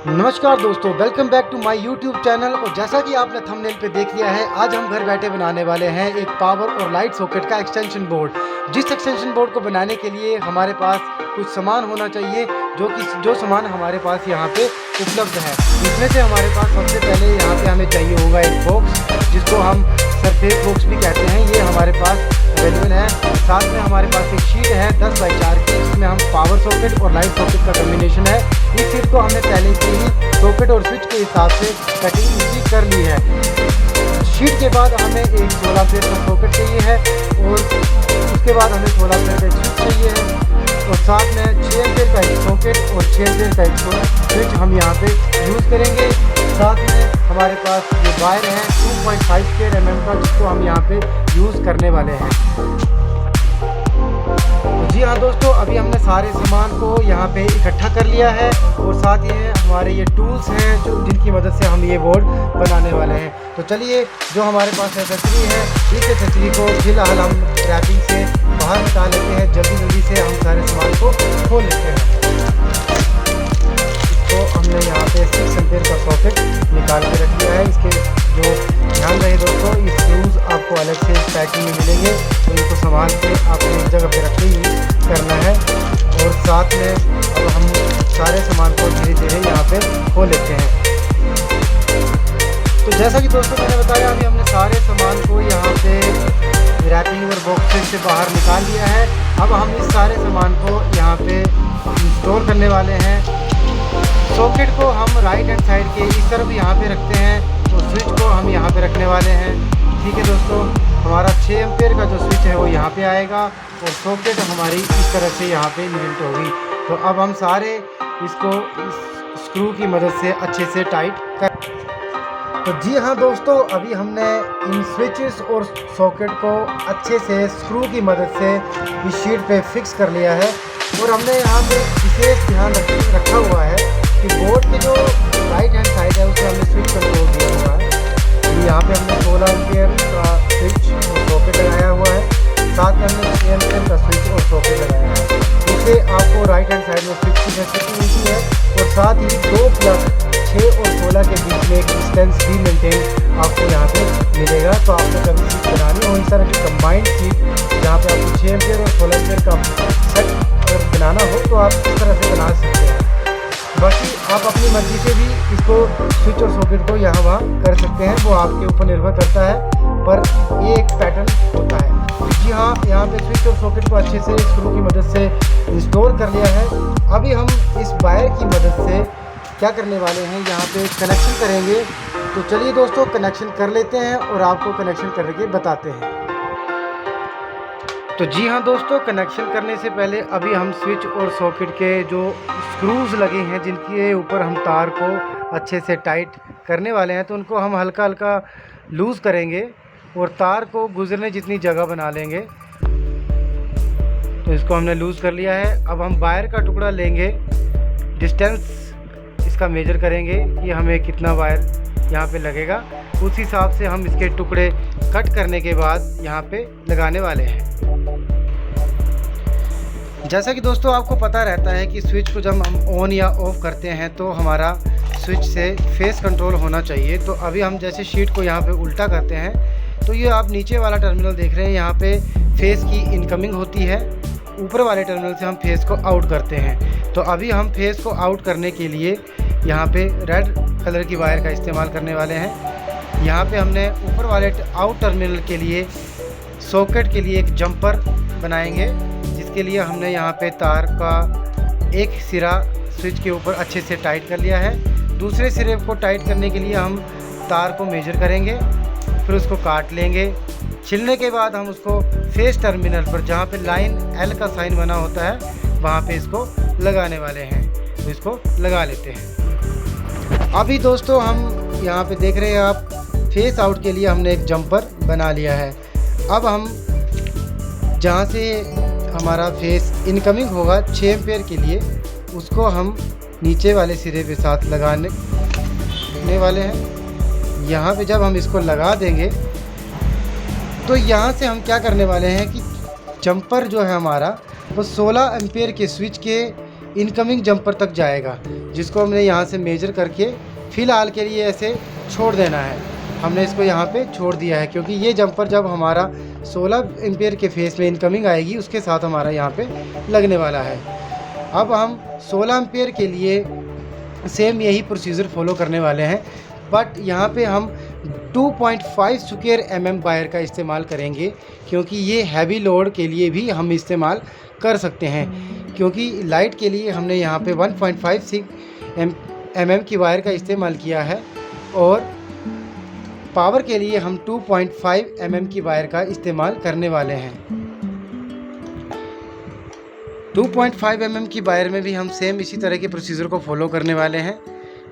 नमस्कार दोस्तों, welcome back to my YouTube channel. और जैसा कि आपने थंबनेल पे देख लिया है, आज हम घर बैठे बनाने वाले हैं एक पावर और लाइट सॉकेट का एक्सटेंशन बोर्ड। जिस एक्सटेंशन बोर्ड को बनाने के लिए हमारे पास कुछ सामान होना चाहिए, जो सामान हमारे पास यहाँ पे उपलब्ध है। इसमें से हमारे पास सबसे पहले यहाँ पे हमें चाहिए होगा एक बॉक्स, जिसको हम सरफेस बॉक्स भी कहते हैं। ये हमारे पास अवेलेबल है। साथ में हमारे पास एक शीट है 10 बाई 4 की, जिसमें हम पावर सॉकेट और लाइट सॉकेट का कॉम्बिनेशन है। इस शीट को हमने पहले से ही सॉकेट और स्विच के हिसाब से कटिंग इसकी कर ली है। शीट के बाद हमें एक 16 एम्पीयर का सॉकेट चाहिए है, और उसके बाद हमें 16 एम्पीयर का एक स्विच चाहिए है, और साथ में 6 एम्पीयर का एक सॉकेट और 6 एम्पीयर का एक स्विच हम यहाँ पे यूज़ करेंगे। साथ में हमारे पास ये वायर है 2.5 mm का, जिसको हम यहाँ पे यूज़ करने वाले हैं। जी हाँ दोस्तों, अभी हमने सारे सामान को यहाँ पे इकट्ठा कर लिया है, और साथ ही हमारे ये टूल्स हैं जिनकी मदद से हम ये बोर्ड बनाने वाले हैं। तो चलिए, जो हमारे पास एक्सेसरी है, इस एक्सेसरी को फिलहाल हम रैपिंग से बाहर निकाल लेते हैं। जल्दी से हम सारे सामान को खोल लेते हैं। तो हमने यहाँ पे 6 एम्पीयर का सॉकेट निकाल के रख लिया है। इसके जो ध्यान रहे दोस्तों, ये स्क्रूज आपको अलग से पैकिंग में मिलेंगे, तो इनको संभाल के आपको एक जगह पे रख के यूज़ करना है। और साथ में अब हम सारे सामान को धीरे धीरे यहाँ पे खोल लेते हैं। तो जैसा कि दोस्तों मैंने बताया, अभी हमने सारे सामान को यहाँ पे रैपिंग और बॉक्सेस से बाहर निकाल लिया है। अब हम इस सारे सामान को यहाँ पे इंस्टॉल करने वाले हैं। सॉकेट को हम राइट हैंड साइड के इस तरफ यहाँ पे रखते हैं, और स्विच को हम यहाँ पे रखने वाले हैं। ठीक है दोस्तों, हमारा 6 एम्पीयर का जो स्विच है वो यहाँ पे आएगा, और सॉकेट हमारी इस तरह से यहाँ पे इन्वेंट होगी। तो अब हम सारे इसको इस स्क्रू की मदद से अच्छे से टाइट कर। तो जी हाँ दोस्तों, अभी हमने इन स्विचेस और सॉकेट को अच्छे से स्क्रू की मदद से इस शीट पे फिक्स कर लिया है। और हमने यहाँ पे विशेष ध्यान रखा हुआ है कि बोर्ड के जो राइट हैंड साइड है उसे हमने स्विच कंट्रोल दिया हुआ है। यहाँ पे हमने 16 एम्पीयर का स्विच और सॉकेट लगाया हुआ है। साथ में हमने 6 एम्पीयर का स्विच और सॉकेट लगाया है। इससे आपको राइट हैंड साइड में स्विच की फैसिलिटी मिलती है, और साथ ही 2 प्लग 6 और 16 के बीच में एक डिस्टेंस भी मेंटेन आपको यहाँ पे मिलेगा। तो आपको कभी स्विच बनानी हो इस तरह की कंबाइंड स्विच, जहाँ पे आपको 6 एम्पीयर और 16 एम्पीयर का सेट अगर बनाना हो तो आप इस तरह से बना सकते हैं। बाकी आप अपनी मर्ज़ी से भी इसको स्विच और सॉकेट को यहाँ वहाँ कर सकते हैं, वो आपके ऊपर निर्भर करता है, पर ये एक पैटर्न होता है। जी हाँ, यहाँ पे स्विच और सॉकेट को अच्छे से स्क्रू की मदद से इंस्टॉल कर लिया है। अभी हम इस वायर की मदद से क्या करने वाले हैं, यहाँ पे कनेक्शन करेंगे। तो चलिए दोस्तों, कनेक्शन कर लेते हैं और आपको कनेक्शन करके बताते हैं। तो जी हाँ दोस्तों, कनेक्शन करने से पहले अभी हम स्विच और सॉकेट के जो स्क्रूज लगे हैं, जिनके ऊपर हम तार को अच्छे से टाइट करने वाले हैं, तो उनको हम हल्का हल्का लूज़ करेंगे और तार को गुजरने जितनी जगह बना लेंगे। तो इसको हमने लूज़ कर लिया है। अब हम वायर का टुकड़ा लेंगे, डिस्टेंस इसका मेजर करेंगे कि हमें कितना वायर यहाँ पे लगेगा। उस हिसाब से हम इसके टुकड़े कट करने के बाद यहाँ पे लगाने वाले हैं। जैसा कि दोस्तों आपको पता रहता है कि स्विच को जब हम ऑन या ऑफ़ करते हैं तो हमारा स्विच से फेस कंट्रोल होना चाहिए। तो अभी हम जैसे शीट को यहाँ पे उल्टा करते हैं, तो ये आप नीचे वाला टर्मिनल देख रहे हैं, यहाँ पे फेस की इनकमिंग होती है। ऊपर वाले टर्मिनल से हम फेस को आउट करते हैं। तो अभी हम फेस को आउट करने के लिए यहाँ पे रेड कलर की वायर का इस्तेमाल करने वाले हैं। यहाँ पे हमने ऊपर वाले आउट टर्मिनल के लिए सॉकेट के लिए एक जंपर बनाएंगे, जिसके लिए हमने यहाँ पे तार का एक सिरा स्विच के ऊपर अच्छे से टाइट कर लिया है। दूसरे सिरे को टाइट करने के लिए हम तार को मेजर करेंगे, फिर उसको काट लेंगे। छिलने के बाद हम उसको फेस टर्मिनल पर, जहाँ पे लाइन एल का साइन बना होता है, वहाँ पे इसको लगाने वाले हैं। तो इसको लगा लेते हैं। अभी दोस्तों हम यहाँ पे देख रहे हैं आप, फेस आउट के लिए हमने एक जंपर बना लिया है। अब हम जहाँ से हमारा फेस इनकमिंग होगा 6 एम्पीयर के लिए, उसको हम नीचे वाले सिरे के साथ लगाने वाले हैं। यहाँ पे जब हम इसको लगा देंगे, तो यहाँ से हम क्या करने वाले हैं कि जंपर जो है हमारा, वो 16 एम्पीयर के स्विच के इनकमिंग जंपर तक जाएगा, जिसको हमने यहाँ से मेजर करके फ़िलहाल के लिए ऐसे छोड़ देना है। हमने इसको यहाँ पे छोड़ दिया है, क्योंकि ये जंपर जब हमारा 16 एम्पियर के फेस में इनकमिंग आएगी उसके साथ हमारा यहाँ पे लगने वाला है। अब हम 16 एम्पियर के लिए सेम यही प्रोसीजर फॉलो करने वाले हैं, बट यहाँ पे हम 2.5 स्क्वायर mm वायर का इस्तेमाल करेंगे, क्योंकि ये हैवी लोड के लिए भी हम इस्तेमाल कर सकते हैं। क्योंकि लाइट के लिए हमने यहाँ पे 1.56 mm की वायर का इस्तेमाल किया है और पावर के लिए हम 2.5 mm की वायर का इस्तेमाल करने वाले हैं। 2.5 mm की वायर में भी हम सेम इसी तरह के प्रोसीजर को फॉलो करने वाले हैं।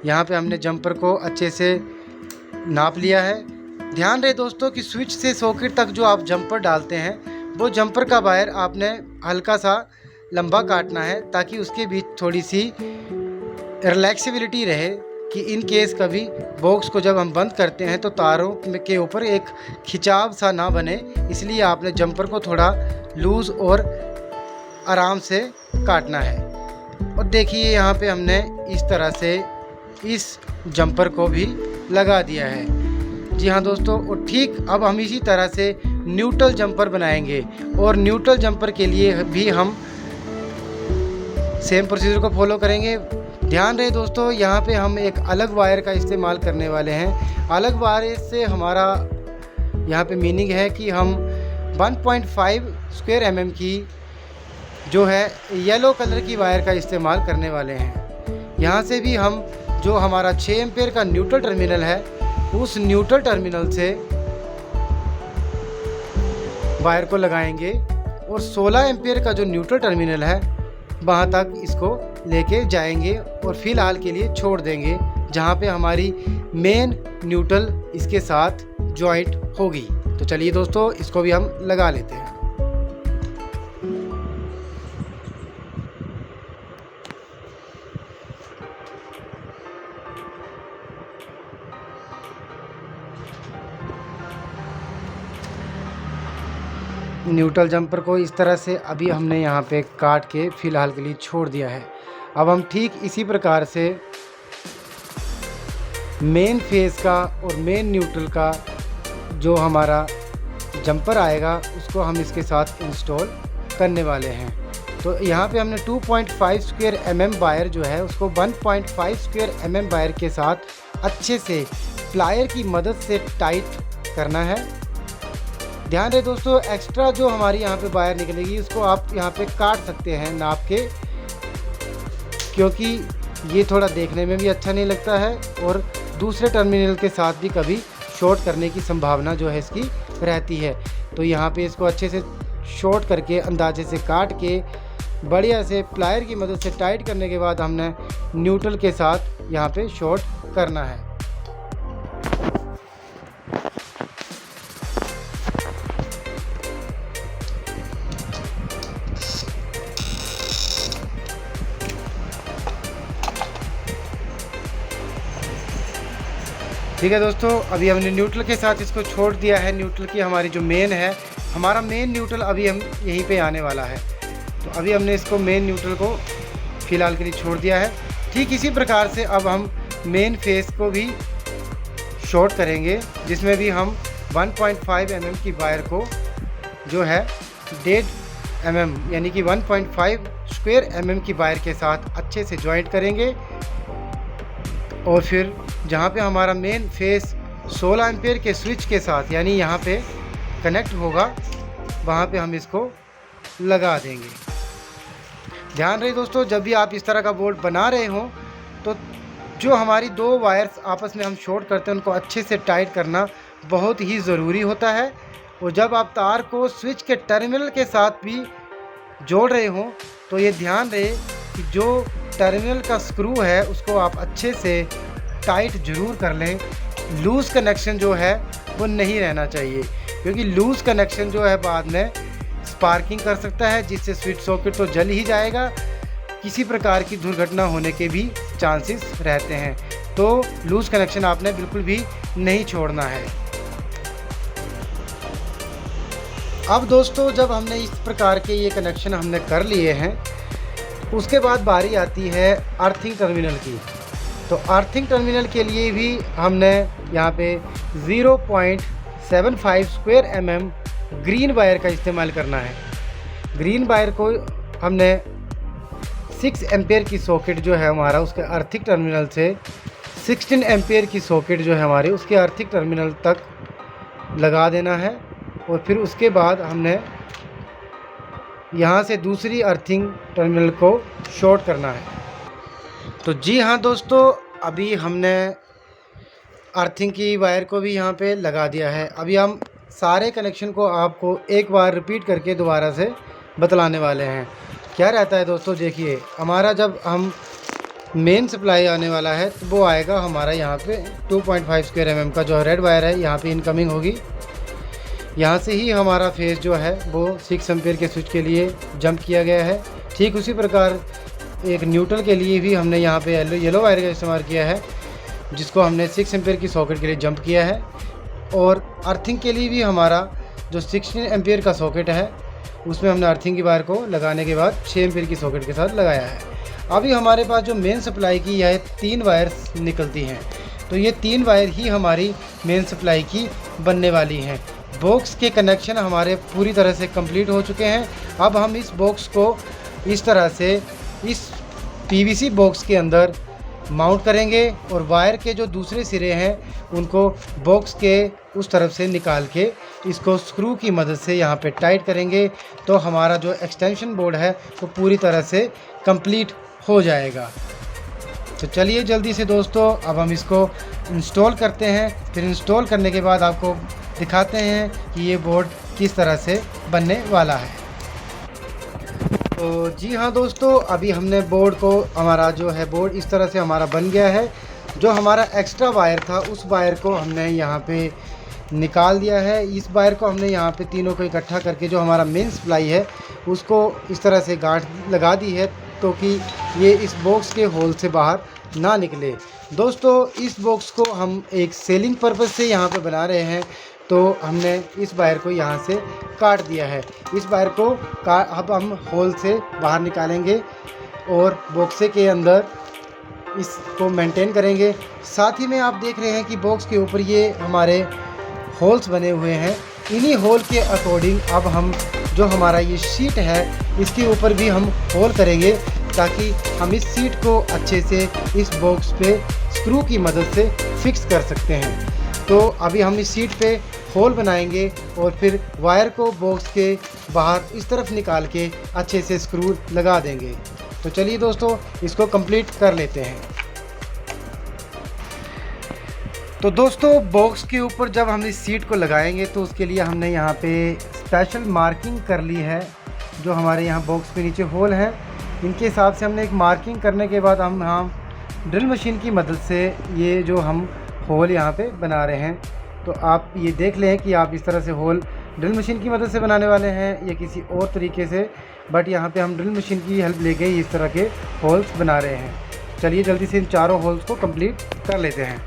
यहाँ पे हमने जंपर को अच्छे से नाप लिया है। ध्यान रहे दोस्तों कि स्विच से सॉकेट तक जो आप जंपर डालते हैं वो जंपर का वायर आपने हल्का सा लंबा काटना है, ताकि उसके बीच थोड़ी सी रिलैक्सिबिलिटी रहे कि इन केस कभी बॉक्स को जब हम बंद करते हैं तो तारों के ऊपर एक खिंचाव सा ना बने, इसलिए आपने जंपर को थोड़ा लूज़ और आराम से काटना है। और देखिए यहाँ पे हमने इस तरह से इस जंपर को भी लगा दिया है। जी हाँ दोस्तों, और ठीक अब हम इसी तरह से न्यूट्रल जंपर बनाएंगे, और न्यूट्रल जंपर के लिए भी हम सेम प्रोसीजर को फॉलो करेंगे। ध्यान रहे दोस्तों, यहाँ पे हम एक अलग वायर का इस्तेमाल करने वाले हैं। अलग वायर से हमारा यहाँ पे मीनिंग है कि हम 1.5 स्क्वायर mm की जो है येलो कलर की वायर का इस्तेमाल करने वाले हैं। यहाँ से भी हम जो हमारा 6 एम्पेयर का न्यूट्रल टर्मिनल है, उस न्यूट्रल टर्मिनल से वायर को लगाएंगे और 16 एम्पेयर का जो न्यूट्रल टर्मिनल है वहाँ तक इसको लेके जाएंगे और फ़िलहाल के लिए छोड़ देंगे, जहाँ पे हमारी मेन न्यूट्रल इसके साथ जॉइंट होगी। तो चलिए दोस्तों, इसको भी हम लगा लेते हैं। न्यूट्रल जंपर को इस तरह से अभी हमने यहाँ पे काट के फ़िलहाल के लिए छोड़ दिया है। अब हम ठीक इसी प्रकार से मेन फेस का और मेन न्यूट्रल का जो हमारा जंपर आएगा उसको हम इसके साथ इंस्टॉल करने वाले हैं। तो यहाँ पे हमने 2.5 स्क्वायर mm वायर जो है उसको 1.5 स्क्वायर mm वायर के साथ अच्छे से प्लायर की मदद से टाइट करना है। ध्यान रहे दोस्तों, एक्स्ट्रा जो हमारी यहाँ पे वायर निकलेगी उसको आप यहाँ पे काट सकते हैं नाप के, क्योंकि ये थोड़ा देखने में भी अच्छा नहीं लगता है और दूसरे टर्मिनल के साथ भी कभी शॉर्ट करने की संभावना जो है इसकी रहती है। तो यहाँ पे इसको अच्छे से शॉर्ट करके अंदाजे से काट के बढ़िया से प्लायर की मदद से टाइट करने के बाद हमने न्यूट्रल के साथ यहाँ पे शॉर्ट करना है। ठीक है दोस्तों, अभी हमने न्यूट्रल के साथ इसको छोड़ दिया है। न्यूट्रल की हमारी जो मेन है, हमारा मेन न्यूट्रल अभी हम यहीं पे आने वाला है। तो अभी हमने इसको मेन न्यूट्रल को फ़िलहाल के लिए छोड़ दिया है। ठीक इसी प्रकार से अब हम मेन फेस को भी शॉर्ट करेंगे, जिसमें भी हम 1.5 mm की वायर को जो है 1.5 mm यानी कि 1.5 स्क्वायर mm की वायर के साथ अच्छे से जॉइंट करेंगे और फिर जहाँ पे हमारा मेन फेस 16 एम्पेयर के स्विच के साथ यानी यहाँ पे कनेक्ट होगा, वहाँ पे हम इसको लगा देंगे। ध्यान रहे दोस्तों, जब भी आप इस तरह का बोर्ड बना रहे हो तो जो हमारी दो वायर्स आपस में हम शॉर्ट करते हैं उनको अच्छे से टाइट करना बहुत ही ज़रूरी होता है। और जब आप तार को स्विच के टर्मिनल के साथ भी जोड़ रहे हो तो ये ध्यान रहे कि जो टर्मिनल का स्क्रू है उसको आप अच्छे से टाइट ज़रूर कर लें। लूज़ कनेक्शन जो है वो नहीं रहना चाहिए, क्योंकि लूज़ कनेक्शन जो है बाद में स्पार्किंग कर सकता है, जिससे स्विच सॉकेट तो जल ही जाएगा। किसी प्रकार की दुर्घटना होने के भी चांसेस रहते हैं। तो लूज़ कनेक्शन आपने बिल्कुल भी नहीं छोड़ना है। अब दोस्तों, जब हमने इस प्रकार के ये कनेक्शन हमने कर लिए हैं, उसके बाद बारी आती है अर्थिंग टर्मिनल की। तो अर्थिंग टर्मिनल के लिए भी हमने यहाँ पे 0.75 स्क्वायर mm ग्रीन वायर का इस्तेमाल करना है। ग्रीन वायर को हमने 6 एम्पेयर की सॉकेट जो है हमारा उसके अर्थिंग टर्मिनल से 16 एम्पेयर की सॉकेट जो है हमारी उसके अर्थिंग टर्मिनल तक लगा देना है। और फिर उसके बाद हमने यहाँ से दूसरी अर्थिंग टर्मिनल को शॉर्ट करना है। तो जी हाँ दोस्तों, अभी हमने अर्थिंग की वायर को भी यहाँ पे लगा दिया है। अभी हम सारे कनेक्शन को आपको एक बार रिपीट करके दोबारा से बतलाने वाले हैं। क्या रहता है दोस्तों, देखिए हमारा जब हम मेन सप्लाई आने वाला है तो वो आएगा हमारा यहाँ पे 2.5 स्क्वायर mm का जो रेड वायर है यहाँ पे इनकमिंग होगी। यहाँ से ही हमारा फेस जो है वो 6 एम्पेयर के स्विच के लिए जंप किया गया है। ठीक उसी प्रकार एक न्यूट्रल के लिए भी हमने यहाँ पे येलो वायर का इस्तेमाल किया है, जिसको हमने 6 एम्पेयर की सॉकेट के लिए जंप किया है। और अर्थिंग के लिए भी हमारा जो 16 एम्पेयर का सॉकेट है उसमें हमने अर्थिंग की वायर को लगाने के बाद 6 एम्पेयर की सॉकेट के साथ लगाया है। अभी हमारे पास जो मेन सप्लाई की यह 3 वायर्स निकलती हैं, तो ये 3 वायर ही हमारी मेन सप्लाई की बनने वाली हैं। बॉक्स के कनेक्शन हमारे पूरी तरह से कंप्लीट हो चुके हैं। अब हम इस बॉक्स को इस तरह से इस पीवीसी बॉक्स के अंदर माउंट करेंगे और वायर के जो दूसरे सिरे हैं उनको बॉक्स के उस तरफ से निकाल के इसको स्क्रू की मदद से यहाँ पे टाइट करेंगे। तो हमारा जो एक्सटेंशन बोर्ड है वो पूरी तरह से कंप्लीट हो जाएगा। तो चलिए जल्दी से दोस्तों अब हम इसको इंस्टॉल करते हैं। फिर इंस्टॉल करने के बाद आपको दिखाते हैं कि ये बोर्ड किस तरह से बनने वाला है। तो जी हाँ दोस्तों, अभी हमने बोर्ड को, हमारा जो है बोर्ड इस तरह से हमारा बन गया है। जो हमारा एक्स्ट्रा वायर था उस वायर को हमने यहाँ पे निकाल दिया है। इस वायर को हमने यहाँ पे तीनों को इकट्ठा करके जो हमारा मेन सप्लाई है उसको इस तरह से गांठ लगा दी है, तो कि ये इस बॉक्स के होल से बाहर ना निकले। दोस्तों इस बॉक्स को हम एक सेलिंग पर्पज़ से यहाँ पे बना रहे हैं, तो हमने इस वायर को यहाँ से काट दिया है। इस वायर को अब हम होल से बाहर निकालेंगे और बॉक्से के अंदर इसको मेंटेन करेंगे। साथ ही में आप देख रहे हैं कि बॉक्स के ऊपर ये हमारे होल्स बने हुए हैं। इन्हीं होल के अकॉर्डिंग अब हम जो हमारा ये शीट है इसके ऊपर भी हम होल करेंगे, ताकि हम इस सीट को अच्छे से इस बॉक्स पे स्क्रू की मदद से फिक्स कर सकते हैं। तो अभी हम इस सीट पे होल बनाएंगे और फिर वायर को बॉक्स के बाहर इस तरफ निकाल के अच्छे से स्क्रू लगा देंगे। तो चलिए दोस्तों इसको कंप्लीट कर लेते हैं। तो दोस्तों बॉक्स के ऊपर जब हम इस सीट को लगाएंगे तो उसके लिए हमने यहाँ पे स्पेशल मार्किंग कर ली है। जो हमारे यहाँ बॉक्स के नीचे होल हैं इनके हिसाब से हमने एक मार्किंग करने के बाद हम यहाँ ड्रिल मशीन की मदद से ये जो हम होल यहाँ पे बना रहे हैं। तो आप ये देख लें कि आप इस तरह से होल ड्रिल मशीन की मदद से बनाने वाले हैं या किसी और तरीके से, बट यहाँ पे हम ड्रिल मशीन की हेल्प लेके ही इस तरह के होल्स बना रहे हैं। चलिए जल्दी से इन चारों होल्स को कंप्लीट कर लेते हैं।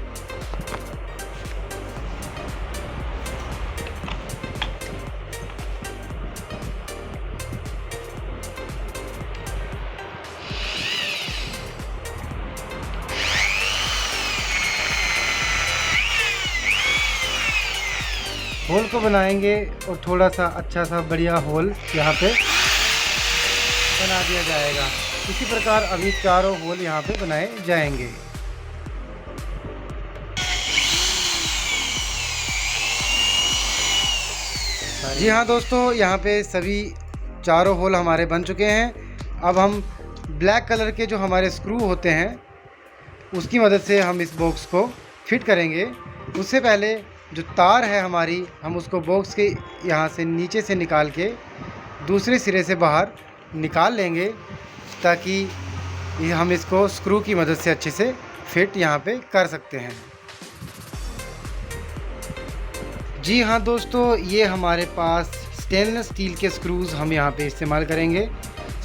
होल को बनाएंगे और थोड़ा सा अच्छा सा बढ़िया होल यहाँ पे बना दिया जाएगा। इसी प्रकार अभी चारों होल यहाँ पे बनाए जाएंगे। जी हाँ दोस्तों, यहाँ पे सभी चारों होल हमारे बन चुके हैं। अब हम ब्लैक कलर के जो हमारे स्क्रू होते हैं उसकी मदद से हम इस बॉक्स को फिट करेंगे। उससे पहले जो तार है हमारी, हम उसको बॉक्स के यहाँ से नीचे से निकाल के दूसरे सिरे से बाहर निकाल लेंगे, ताकि हम इसको स्क्रू की मदद से अच्छे से फिट यहाँ पे कर सकते हैं। जी हाँ दोस्तों, ये हमारे पास स्टेनलेस स्टील के स्क्रूज़ हम यहाँ पे इस्तेमाल करेंगे।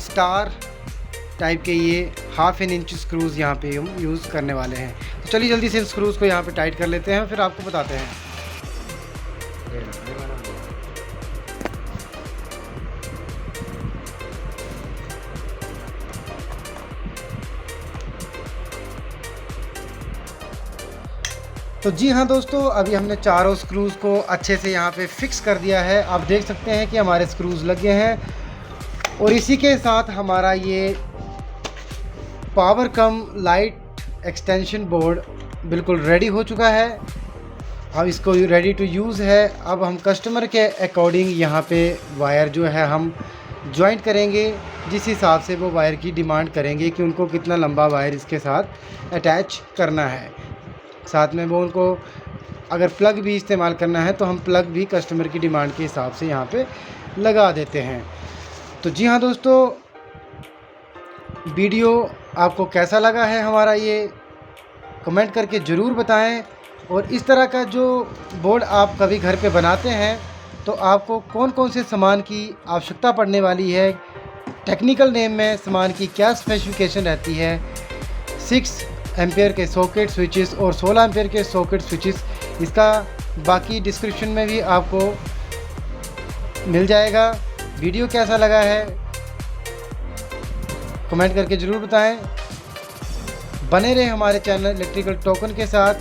स्टार टाइप के ये 1/2 इंच स्क्रूज़ यहाँ पे हम यूज़ करने वाले हैं। तो चलिए जल्दी से स्क्रूज़ को यहाँ पे टाइट कर लेते हैं, फिर आपको बताते हैं। तो जी हाँ दोस्तों, अभी हमने चारों स्क्रूज़ को अच्छे से यहाँ पे फिक्स कर दिया है। आप देख सकते हैं कि हमारे स्क्रूज़ लगे हैं और इसी के साथ हमारा ये पावर कम लाइट एक्सटेंशन बोर्ड बिल्कुल रेडी हो चुका है। अब इसको रेडी टू यूज़ है। अब हम कस्टमर के अकॉर्डिंग यहाँ पे वायर जो है हम जॉइंट करेंगे, जिस हिसाब से वो वायर की डिमांड करेंगे कि उनको कितना लंबा वायर इसके साथ अटैच करना है। साथ में वो उनको अगर प्लग भी इस्तेमाल करना है तो हम प्लग भी कस्टमर की डिमांड के हिसाब से यहाँ पे लगा देते हैं। तो जी हाँ दोस्तों, वीडियो आपको कैसा लगा है हमारा ये कमेंट करके ज़रूर बताएं। और इस तरह का जो बोर्ड आप कभी घर पे बनाते हैं तो आपको कौन कौन से सामान की आवश्यकता पड़ने वाली है, टेक्निकल नेम में सामान की क्या स्पेसिफिकेशन रहती है, 6 एम्पेयर के सॉकेट स्विचेस और 16 एम्पेयर के सॉकेट स्विचेस, इसका बाकी डिस्क्रिप्शन में भी आपको मिल जाएगा। वीडियो कैसा लगा है कमेंट करके ज़रूर बताएं। बने रहे हमारे चैनल इलेक्ट्रिकल टोकन के साथ।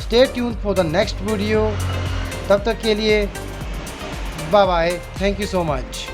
Stay tune for the next video. तब तक के लिए bye bye, thank you so much.